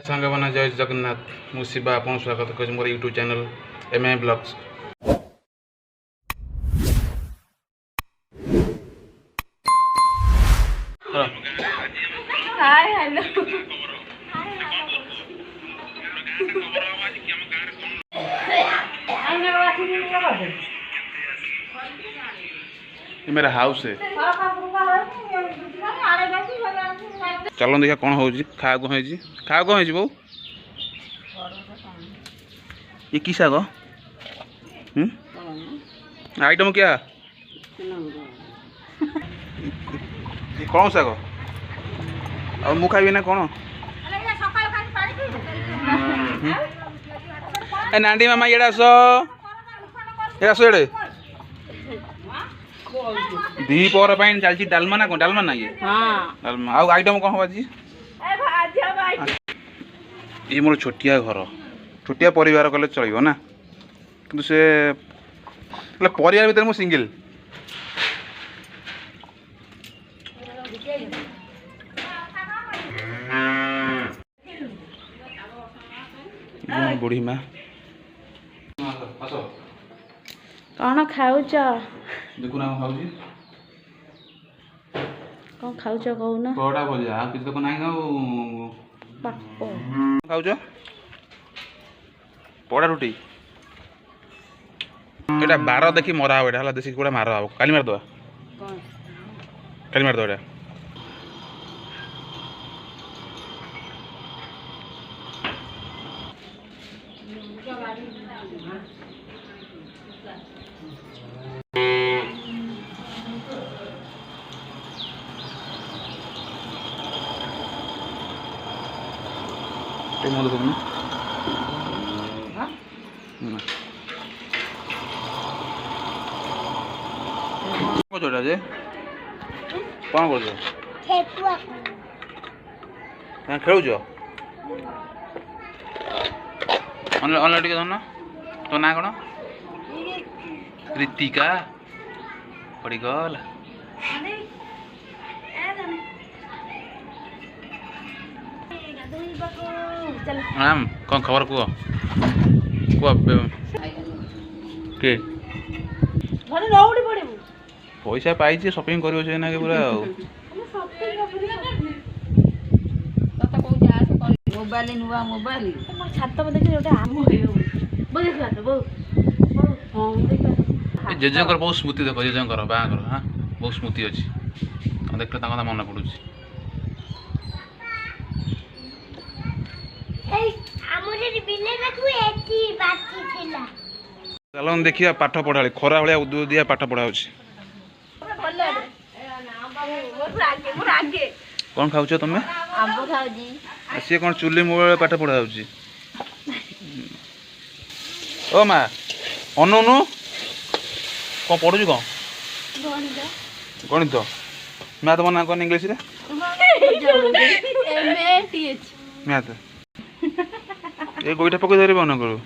ସାଙ୍ଗମାନେ ଜୟ ଜଗନ୍ନାଥ। ମୁଁ ଶିବା ଆପଣଙ୍କୁ ସ୍ୱାଗତ କରୁଛି ମୋର ୟୁଟ୍ୟୁବ୍ ଚ୍ୟାନେଲ୍ MM ବ୍ଲଗ୍ସ। ये मेरा हाउस है। चलो देखिए कौन हो खा कौन है खा कौन है बो ये की साग आइटम क्या कौन साग और मु खाइबी ना कौन ए नांडी मामा ये आस ये दी पर चलती डालमा ना कौन डालमा ना ये डालमा आउ आइटम कौन होगा जी ये मोर छोटिया घर छोटिया परिवार कले चलो ना कि से परिवार भीतर मु सिंगल बुढ़ी माँ कौन खाऊच देखुना खाऊँ कौन खाऊच कहूना परोटा भजा किसी तो नहीं खाऊ खाऊच पड़ा रुटी एटा 12 देखी मरा हो एटा देसी कुड़ा मार हो काली मार दवा काली मार दवा तो मोल देखो ना कौन छोटा जे कौन कर खेलुच ऑनलाइन टिके धन तो ना कौन रीतिका पड़ी गल मैम कौन खबर कुह के पैसा पाई शॉपिंग कर ना पूरा मोबाइल नुआ मोबाइल छात देखिए जेजंकर बहुत स्मृति देख जेजंकर बाँकर हाँ बहुत स्मृति अच्छी देखते मन पड़ू चलो देखिए पाठ पढ़ा खरा भाया उदिया पाठ पढ़ा कौन खाऊ तुम सी कौन चुली मोबाइल पाठ पढ़ा ओ माँ अनुनु कौन पढ़ु कौन गणित मैथ बना कौन इंग्लीश रे मैथ ये गोईटा पकई धर बना करू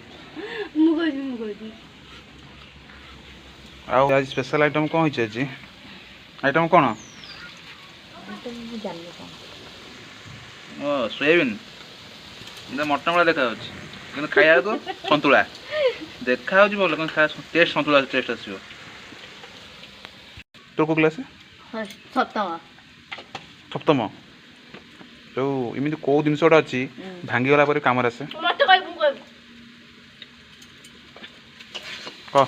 आज स्पेशल आइटम कौन होइछ आज आइटम कौन ओ सोयाबीन इधर मटन वाला देखा कि खाया को संतुला देखा बोल टेस्ट संतुला टेस्ट आसो तो को क्लास सप्तम जो इमिति को जिनसटा अच्छी भांगी गला पर काम आसे कह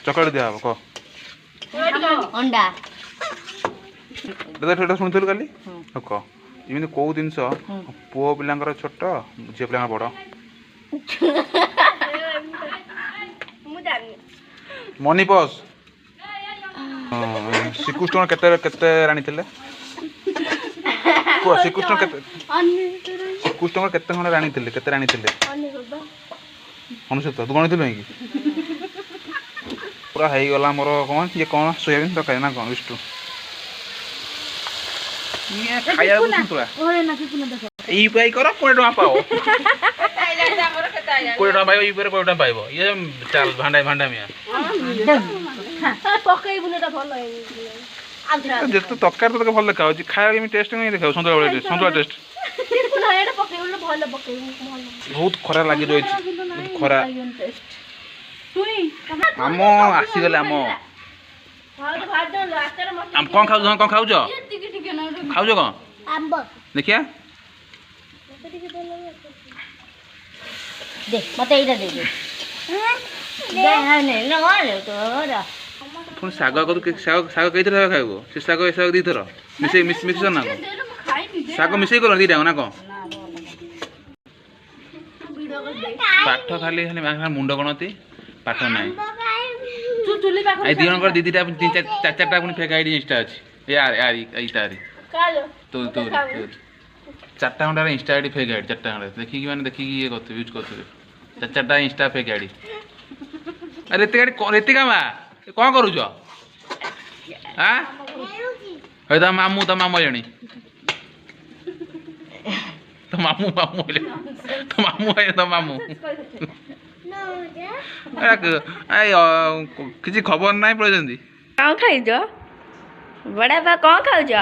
चॉकलेट दिया कह अंडा दादा शुणुलु काली कह इमिति को जिनस पुओ पिलांकर छोट झील पिला बड़ मनी पस श्रीकृष्ण केते राणी थे श्रीकृष्ण श्रीकृष्ण केते खंड राणी थे केते राणी थे अनुसत तू गणित कि पूरा हो गला मोर कौन ये कौन सोयाबीन तक ना कौन विष्णु खाया सतुला यूपीआई कर 20 टका पाओ 20 टका पाइब यूपीआई 20 टका पाइब ये चल भांडा भांडा मिया पकई बुलेटा भल ଯେତେ ତରକାରୀ ତ ଭଲ ଦେଖାଯାଉଛି ଖାଇବା କେମିତି ଟେଷ୍ଟ କେମିତି ଦେଖାଉ ସନ୍ତୁଳା ଭଳିଆ ଟେଷ୍ଟ ସନ୍ତୁଳା ଟେଷ୍ଟ ବହୁତ ଖରା ଲାଗି ରହିଛି ଖରା ଆମ ଆସିଗଲେ ଆମ କ'ଣ ଖାଉଛ କ'ଣ ଖାଉଛ ଖାଉଛ କ'ଣ ଦେଖିଆ ଦେ ମତେ ଏଇଟା ଦେ ପୁଣି ଶାଗ ଶାଗ କେଇଥର ଖାଇବ ସେ ଶାଗ ଏ ଶାଗ ଦୁଇଥର ମିଶେଇ ମିକ୍ସ ନା କ'ଣ ଶାଗ ମିଶେଇ କଲ ଦୁଇଟା ନା କ'ଣ ପାଠ ଖାଲି ଖାଲି ମୁଣ୍ଡ ଗଣତି ପାଠ ନାହିଁ এই দুই জনকর দিদিটা তিন চার চারটা পুনি ফেক আইডি ইনস্টা আছে এই তারি তোর চারটা ঘন্টার ইনস্টা আইডি ফেক আইডি চারটা ঘন্টা দেখিকি মানে দেখিকি ইয়ে করতে ইউজ করতে চার চারটা ইনস্টা ফেক আইডি আরে রেতিকা মা କ'ଣ କରୁଛ হ্যাঁ হই তো মামু জানি তো মামু କିଛି ଖବର ନାହିଁ ପଳେଇଛନ୍ତି କ'ଣ ଖାଇଛ ବଡ଼ା ବା କ'ଣ ଖାଉଛ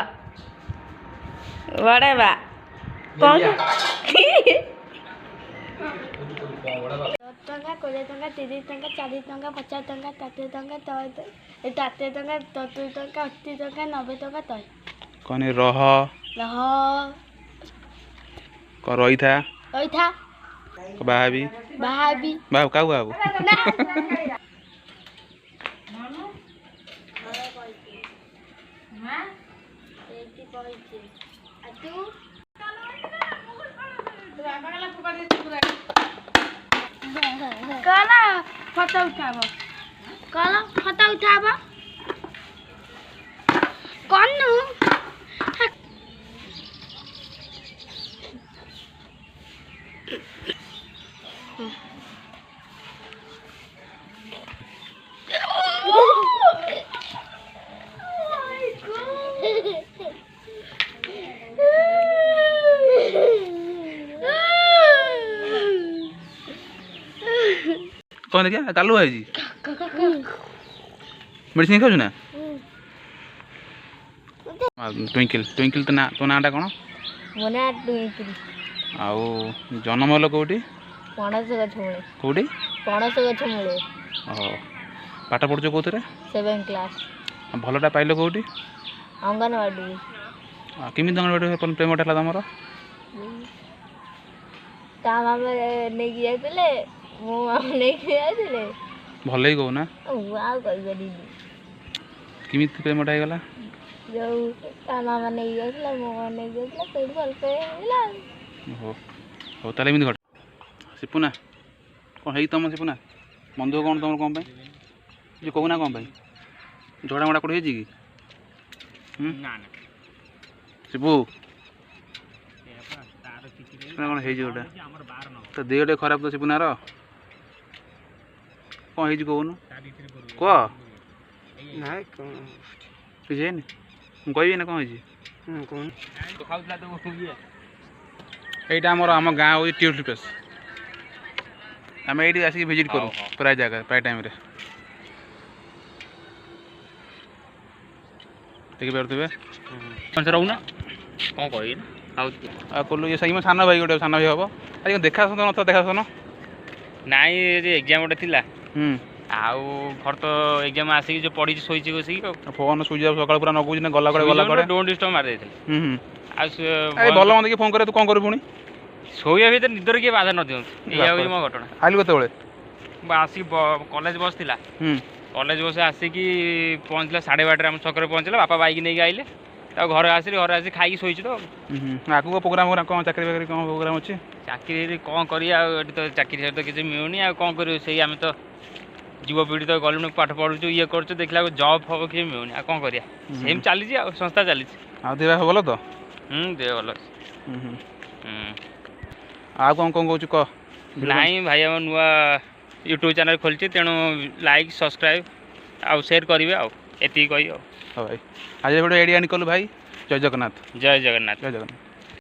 ବଡ଼ା ବା କ'ଣ 10 ଟଙ୍କା 20 ଟଙ୍କା 30 ଟଙ୍କା 40 ଟଙ୍କା 50 ଟଙ୍କା 60 ଟଙ୍କା 70 ଟଙ୍କା 70 ଟଙ୍କା 80 ଟଙ୍କା 90 ଟଙ୍କା ତଳେ କନେ ରହ ରହିଥା ବାହାବି ବାହାବୁ କାଉ ବାହାବୁ କଣ ଫଟୋ ଉଠାବ କନୁ କ'ଣ ଦେଖିଆ କାଲୁ ହେଇଛି ମେଡ଼ିସିନ ଖାଉଛୁ ନା ଟ୍ୱିଙ୍କିଲ ତୋ ନାଁଟା କ'ଣ ଆଉ ଜନ୍ମ ହେଲ କେଉଁଠି ପଣସ ଗଛ ମୂଳେ କେଉଁଠି ପଣସ ଗଛ ମୂଳେ ଓହୋ ପାଠ ପଢ଼ୁଛ କେଉଁଥିରେ 7 କ୍ଲାସ୍ ଭଲଟା ପାଇଲ କେଉଁଠି ଅଙ୍ଗନବାଡ଼ି କେମିତି ଅଙ୍ଗନବାଡ଼ି ପ୍ରେମଟା ହେଲା ତମର ତା ମାମା ନେଇକି ଯାଇଥିଲେ ମୋ ମାମା ନେଇକି ଯାଇଥିଲେ ଭଲ ହିଁ କହୁନା ଆଉ କହିପାରିବି କେମିତି ପ୍ରେମଟା ହେଇଗଲା ଯୋଉ ତା ମାମା ନେଇକି ଯାଇଥିଲା ମୋ ମାମା ନେଇକି ଯାଇଥିଲା ସେଇଠୁ ଭଲ ପାଇଲା ହଉ ହଉ ତାହେଲେ ଏମିତି ଘଟ ସିପୁନା କ'ଣ ହେଇଛି ତମ ସିପୁନା ମନ ଦୁଃଖ କ'ଣ ତମର କ'ଣ ପାଇଁ ଯେ କହୁନା କ'ଣ ପାଇଁ ଝଗଡ଼ା ମଡ଼ା କୋଉଠି ହେଇଛି କି ଶିବୁ କ'ଣ ହେଇଛି ଗୋଟା ତ ଦେହ ଟିକେ ଖରାପ ତ ସିପୁନାର କ'ଣ ହେଇଛି କହୁନୁ କୁହ କିଛି ହେଇନି ମୁଁ କହିବି ନା କ'ଣ ହେଇଛି এইটা ଆମ ଗାଁ ହେଉଛି ଟ୍ୟୁରିଷ୍ଟ ପ୍ଲେସ୍ ଆମେ ଏଇଠି ଆସିକି ଭିଜିଟ୍ କରୁ ପ୍ରାୟ ଜାଗା ପ୍ରାୟ ଟାଇମ୍ରେ ଦେଖିପାରୁଥିବେ ରହୁନା କ'ଣ କହିବି ଆଉ କଲୁ ଇଏ ସାଙ୍ଗେ ସାନ ଭାଇ ଗୋଟେ ସାନ ଭାଇ ହେବ ଆଜି ଦେଖାଶୁନ ନଥିବ ଦେଖାଶୁନ ନାଇଁ ଯେ ଏକ୍ଜାମ୍ ଗୋଟେ ଥିଲା ଆଉ ଘର ତ ଏକ୍ଜାମ୍ ଆସିକି ଯେଉଁ ପଢ଼ିଛି ଶୋଇଛି ବସିକି ଆଉ ଫୋନ୍ ସୁଇଚ୍ ଅଫ୍ ସକାଳୁ ପୁରା ନଗଉଛି ନା ଗଲା କୁଆଡ଼େ ଡୋଣ୍ଟ ଡିଷ୍ଟର୍ବ ମାରି ଦେଇଥିଲି ଆଉ ଭଲ ମନ୍ଦ କି ଫୋନ୍ କରେ ତୁ କ'ଣ କରିବୁ ପୁଣି ଶୋଇବା ଭିତରେ ନିଦରେ କିଏ ବାଧା ନ ଦିଅନ୍ତୁ ଏଇଆ ହେଉଛି ମୋ ଘଟଣା ଆଇଲୁ କେତେବେଳେ ଆସିକି କଲେଜ ବସ୍ ଥିଲା କଲେଜ ବସ୍ ଆସିକି ପହଞ୍ଚିଲା 12:30 ଆମ ଛକରେ ପହଞ୍ଚିଲା ବାପା ବାଇକ୍ ନେଇକି ଆଇଲେ ଆଉ ଘରେ ଆସି ଖାଇକି ଶୋଇଛୁ ତ ଆଗକୁ ପ୍ରୋଗ୍ରାମ୍ କ'ଣ ଚାକିରି ବାକିରି କ'ଣ ପ୍ରୋଗ୍ରାମ୍ ଅଛି ଚାକିରି କ'ଣ କରିବା ଆଉ ଏଠି ତ ଚାକିରି ସହିତ କିଛି ମିଳୁନି ଆଉ କ'ଣ କରିବୁ ସେଇ ଆମେ ତ ଯୁବପିଢ଼ି ତ ଗଲୁଣି ପାଠ ପଢ଼ୁଛୁ ଇଏ କରୁଛୁ ଦେଖିଲା ବେଳକୁ ଜବ୍ ଫବ୍ କିଛି ମିଳୁନି ଆଉ କ'ଣ କରିବା ସେମିତି ଚାଲିଛି ଆଉ ସଂସ୍ଥା ଚାଲିଛି ଆଉ ଦେହ ଭଲ ତ ଦେହ ଭଲ ଅଛି ଆଉ କ'ଣ କହୁଛୁ କହ ନାଇଁ ଭାଇ ଆମ ନୂଆ ୟୁଟ୍ୟୁବ୍ ଚ୍ୟାନେଲ୍ ଖୋଲିଛି ତେଣୁ ଲାଇକ୍ ସବସ୍କ୍ରାଇବ୍ ଆଉ ସେୟାର କରିବେ ଆଉ ଏତିକି କହିବି ଆଉ ହଉ ଭାଇ ଆଜି ଗୋଟେ ଏଡ଼ିଆଣି କଲୁ ଭାଇ ଜୟ ଜଗନ୍ନାଥ ଜୟ ଜଗନ୍ନାଥ ଜୟ ଜଗନ୍ନାଥ